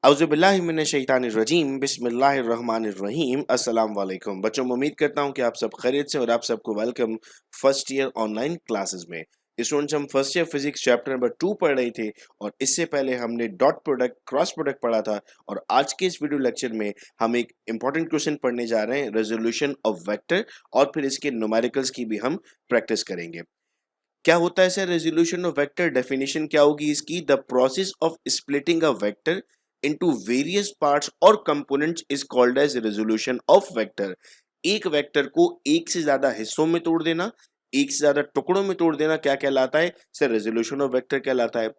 औज़ुबिल्लाहिमिनश्शैतानिर्रजीम बिस्मिल्लाहिर्रहमानिर्रहीम अस्सलाम वालेकुम। बच्चों, मैं उम्मीद करता हूँ कि आप सब खैरियत से और आप सबको welcome first year online classes में। स्टूडेंट्स, हम first year physics chapter number 2 पढ़ रहे थे और इससे पहले हमने डॉट प्रोडक्ट क्रॉस प्रोडक्ट पढ़ा था और आज के इस वीडियो लेक्चर में हम एक इंपॉर्टेंट क्वेश्चन पढ़ने जा रहे हैं, रेजोल्यूशन ऑफ वेक्टर, और फिर इसके न्यूमेरिकल्स की भी हम प्रैक्टिस करेंगे। क्या होता है sir resolution of vector? Definition क्या होगी इसकी? The process of splitting a vector into various parts or components is called as resolution of vector. एक वेक्टर को एक से ज्यादा हिस्सों में तोड़ देना, एक से ज्यादा टुकड़ों में तोड़ देना क्या कहलाता है सर? रेजोल्यूशन ऑफ वेक्टर कहलाता है।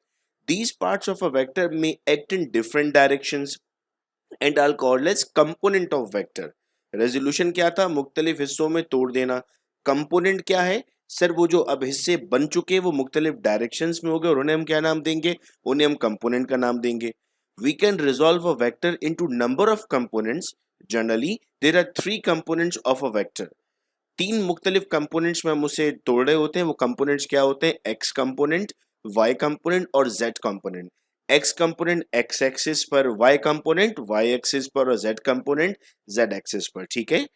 These parts of a vector may act in different directions and are called as component of vector. Resolution क्या था? मुख्तलिफ हिस्सों में तोड़ देना। कंपोनेंट क्या है सर? वो जो अब हिस्से बन चुके वो मुख्तलिफ डायरेक्शंस में हो गए और उन्हें हम क्या नाम देंगे? उन्हें हम कंपोनेंट का नाम देंगे। We can resolve a vector into number of components. Generally there are 3 components of a vector. 3 मुख्तलिफ कंपोनेंट्स में हम उसे तोड़ रहे होते हैं। वो कंपोनेंट्स क्या होते हैं? एक्स कंपोनेंट, वाई कंपोनेंट और Z component. X component x axis पर, वाई कंपोनेंट वाई एक्सिस पर और जेड कंपोनेंट जेड एक्सिस पर। ठीक है,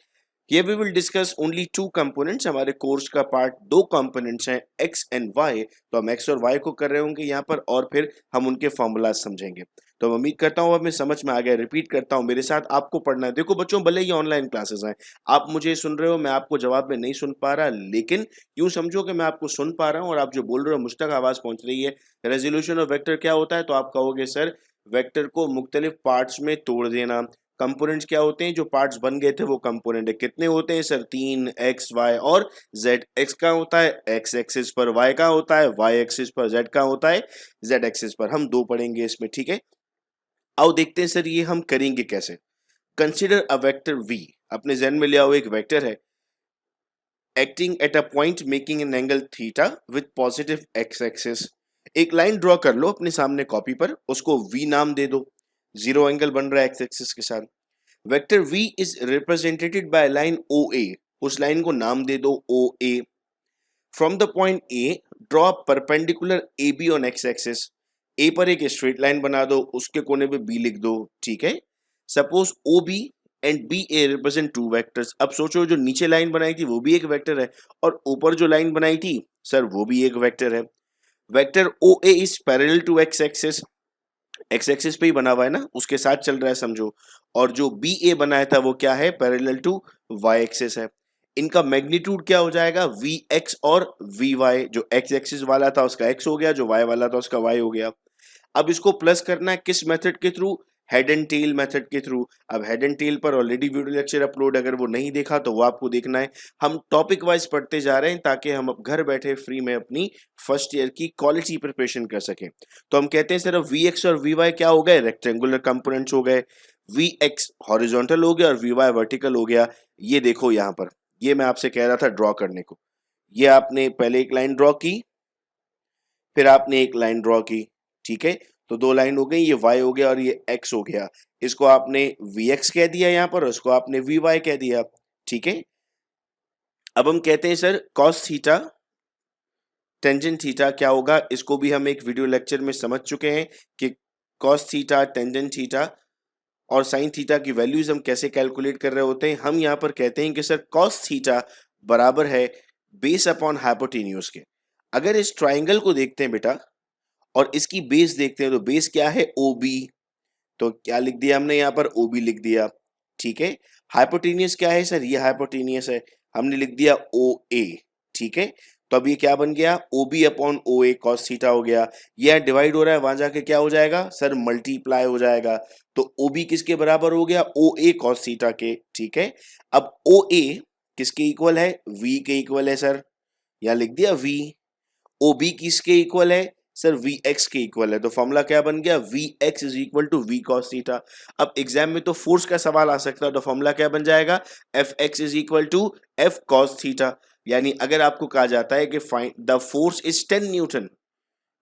Here we will discuss only 2 components। हमारे कोर्स का पार्ट 2 कंपोनेंट्स हैं, x एंड y। तो हम x और y को कर रहे होंगे यहाँ पर और फिर हम उनके फॉर्मूला समझेंगे। तो मैं उम्मीद करता हूँ अब मैं समझ में आ गया। रिपीट करता हूँ, मेरे साथ आपको पढ़ना है। देखो बच्चों, भले ही ऑनलाइन क्लासेस हैं, आप मुझे सुन रहे हो, मैं आपको जवाब में नहीं सुन पा रहा, लेकिन यूं समझो कि मैं आपको सुन पा रहा हूँ और आप जो बोल रहे हो मुझ तक आवाज पहुंच रही है। रेजोल्यूशन ऑफ वेक्टर क्या होता है? तो आप कहोगे सर वेक्टर को मुख्तलिफ पार्ट्स में तोड़ देना। कंपोनेंट्स क्या होते हैं? जो पार्ट्स बन गए थे वो कंपोनेंट है। कितने होते हैं सर? 3, एक्स वाई और जेड। एक्स का होता है एक्स एक्सिस पर, वाई का होता है वाई एक्सिस पर, जेड का होता है जेड एक्सिस पर। हम 2 पढ़ेंगे इसमें, ठीक है। आओ देखते हैं सर ये हम करेंगे कैसे। Consider a vector V. अपने जहन में ले आओ, एक वेक्टर है acting at a point making an angle theta with positive X axis. एक लाइन ड्रॉ कर लो अपने सामने कॉपी पर, उसको वी नाम दे दो। जीरो एंगल बन रहा है एक्स एक्सिस के साथ। Vector v is represented by line OA। उस लाइन को नाम दे दो OA। From the point A draw perpendicular AB on x axis. A पर एक स्ट्रेट लाइन बना दो, उसके कोने पे B लिख दो, ठीक है। Suppose OB and BA represent 2 vectors. अब सोचो जो नीचे लाइन बनाई थी वो भी एक वेक्टर है और ऊपर जो लाइन बनाई थी सर वो भी एक वेक्टर है। Vector OA is parallel to x axis. X axis पे ही बना हुआ है ना, उसके साथ चल रहा है समझो। और जो बी ए बनाया था वो क्या है? पैरेलल टू वाई एक्सिस है। इनका मैग्नीट्यूड क्या हो जाएगा? वी एक्स और वी वाई। जो एक्स एक्सिस वाला था उसका एक्स हो गया, जो वाई वाला था उसका वाई हो गया। अब इसको प्लस करना है किस मेथड के through? Head and tail method के थ्रू। अब हेड एंड टेल पर ऑलरेडी वीडियो लेक्चर अपलोड, अगर वो नहीं देखा तो वो आपको देखना है। हम टॉपिक वाइज पढ़ते जा रहे हैं ताकि हम अब घर बैठे फ्री में अपनी फर्स्ट ईयर की क्वालिटी प्रिपरेशन कर सकें। तो हम कहते हैं सिर्फ वी एक्स और वी वाई क्या हो गए? रेक्टेंगुलर कंपोनेंट्स हो गए। वी एक्स हॉरिजॉन्टल हो गया और वी वाई वर्टिकल हो गया। ये देखो यहाँ पर, ये मैं आपसे कह रहा था ड्रॉ करने को। ये आपने पहले एक लाइन ड्रॉ की, फिर आपने एक लाइन ड्रॉ की, ठीक है। तो 2 लाइन हो गई, ये y हो गया और ये x हो गया। इसको आपने vx कह दिया यहाँ पर, उसको आपने vy कह दिया, ठीक है। अब हम कहते हैं sir cos theta tangent theta क्या होगा? इसको भी हम एक वीडियो लेक्चर में समझ चुके हैं कि cos थीटा, टेंजेंट थीटा और साइन थीटा की वैल्यूज हम कैसे कैलकुलेट कर रहे होते हैं। हम यहाँ पर कहते हैं कि सर cos थीटा बराबर है बेस अपॉन हाइपोटेन्यूज के। अगर इस ट्राइंगल को देखते हैं बेटा और इसकी बेस देखते हैं तो बेस क्या है? OB। तो क्या लिख दिया हमने यहाँ पर? OB लिख दिया, ठीक है। हाइपोटेनियस क्या है सर? ये हाइपोटेनियस है, हमने लिख दिया OA, ठीक है। तो अब ये क्या बन गया? OB upon OA cos theta हो गया। ये डिवाइड हो रहा है, वहां जाके क्या हो जाएगा सर? मल्टीप्लाई हो जाएगा। तो OB किसके बराबर हो गया? OA cos थीटा के, ठीक है। अब OA किसके इक्वल है? V के इक्वल है सर, यहाँ लिख दिया V। OB किसके इक्वल है सर? Vx के इक्वल है। तो फॉर्मूला क्या बन गया? Vx is equal to V cos theta. अब एग्जाम में तो फोर्स का सवाल आ सकता है, तो फॉर्मूला क्या बन जाएगा? Fx is equal to F cos theta. यानी अगर आपको कहा जाता है कि find the force is 10 newton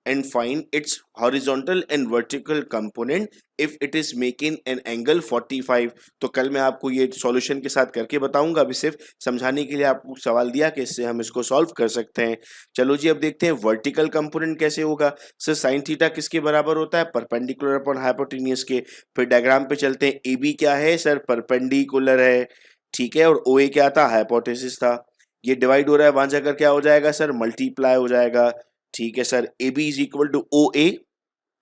and find its horizontal and vertical component if it is making an angle 45। तो कल मैं आपको ये सॉल्यूशन के साथ करके बताऊंगा, अभी सिर्फ समझाने के लिए आपको सवाल दिया कि इससे हम इसको सॉल्व कर सकते हैं। चलो जी अब देखते हैं वर्टिकल कंपोनेंट कैसे होगा। सर साइन थीटा किसके बराबर होता है? परपेंडिकुलर अपॉन हाइपोटेन्यूज के। फिर डायग्राम पे चलते हैं। ए बी क्या है सर? परपेंडिकुलर है, ठीक है, और ओ ए क्या था? हाइपोटेसिस था। ये डिवाइड हो रहा है, वहां जाकर क्या हो जाएगा सर? मल्टीप्लाई हो जाएगा, ठीक है sir. A B is equal to O A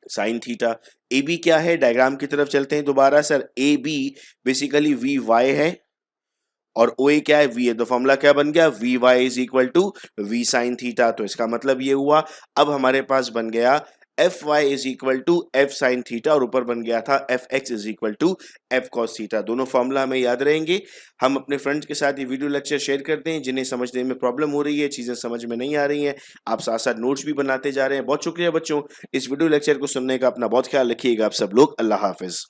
sine theta. A B क्या है? डायग्राम की तरफ चलते हैं दोबारा sir. A B basically V Y है और ओ ए क्या है? वी है। तो फॉर्मूला क्या बन गया? V Y is equal to V sine theta. तो इसका मतलब ये हुआ, अब हमारे पास बन गया F Y is equal to F sine theta और ऊपर बन गया था F X is equal to F cos theta. दोनों फॉर्मूला हमें याद रहेंगे। हम अपने फ्रेंड्स के साथ ये वीडियो लेक्चर शेयर करते हैं जिन्हें समझने में प्रॉब्लम हो रही है, चीजें समझ में नहीं आ रही हैं। आप साथ साथ नोट्स भी बनाते जा रहे हैं। बहुत शुक्रिया बच्चों, इस वीडियो लेक्चर को सुनने का। अपना बहुत ख्याल रखिएगा आप सब लोग। अल्लाह हाफिज।